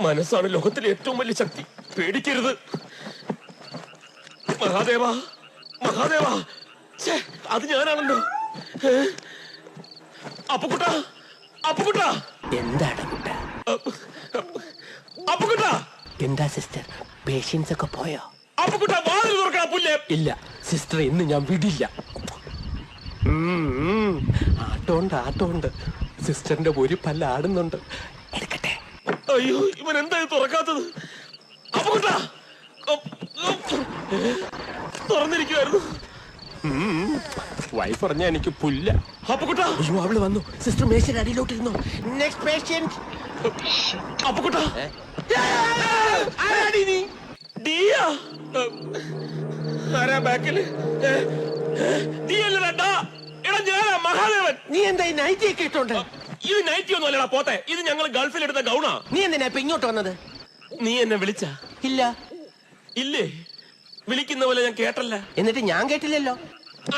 മനസ്സാണ് ലോകത്തിലെ ഏറ്റവും വലിയ ശക്തി. പേടിക്കരുത്. മഹാദേവ, മഹാദേവ, അത് ഞാനാണല്ലോ. അപ്പുകുട്ട, അപ്പുകുട്ട. എന്താണ് കുട്ട? അപ്പുകുട്ട. എന്താ സിസ്റ്റർ, പേഷ്യൻസ് ഒക്കെ പോയോ? അപ്പുകുട്ട, വാതിൽ തുറക്കണം. പുല്ലേ. ഇല്ല സിസ്റ്റർ, ഇന്ന് ഞാൻ വിടില്ല. ആട്ടോണ്ട് സിസ്റ്ററിന്റെ ഒരു പല്ല ആടുന്നുണ്ട്. എടുക്കട്ടെ. അയ്യോ, ഇവൻ എന്തായി തുറക്കാത്തത്? അപ്പുകുട്ട, തുറന്നിരിക്കുവായിരുന്നു. വൈഫ് പറഞ്ഞ എനിക്ക് പുല്ല. അപ്പുകുട്ട. അയ്യോ, അവള് വന്നു. സിസ്റ്റർ മേശയുടെ അടിയിലോട്ടിരുന്നു. Next patient. അപ്പുകുട്ട. ആരാ ബാക്കില്? മഹാദേവൻ. നീ എന്താ ഈ നൈറ്റി ഒക്കെ ഇട്ടോണ്ട്? ഇത് നൈറ്റി ഒന്നും അല്ലടാ പോത്തെ. ഇത് ഞങ്ങൾ ഗൾഫിൽ എടുത്ത ഗൗണാ. നീ എന്തിനാ ഇപ്പൊ ഇങ്ങോട്ട് വന്നത്? നീ എന്നെ വിളിച്ച? ഇല്ല. ഇല്ലേ? വിളിക്കുന്ന പോലെ ഞാൻ കേട്ടല്ല. എന്നിട്ട് ഞാൻ കേട്ടില്ലല്ലോ.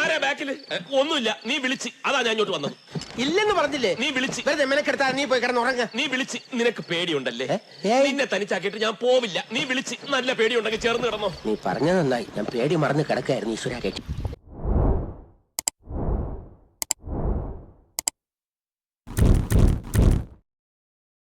ആരാ ബാക്കില്? ഒന്നുമില്ല. നീ വിളിച്ച്, അതാ ഞാൻ ഇങ്ങോട്ട് വന്നത്. ഇല്ലെന്ന് പറഞ്ഞില്ലേ? നീ വിളിച്ച്. വെറുതെ മെനക്കെടുത്താ നീ പോയി കിടന്നുറങ്ങ. നീ വിളിച്ച്. നിനക്ക് പേടിയുണ്ടല്ലേ? നിന്നെ തനിച്ചാക്കിയിട്ട് ഞാൻ പോവില്ല. നീ വിളിച്ച്. നല്ല പേടിയുണ്ടെങ്കിൽ ചേർന്ന് കിടന്നോ. നീ പറഞ്ഞ നന്നായി. ഞാൻ പേടി മറന്ന് കിടക്കായിരുന്നു. ഈശ്വര കേട്ടി.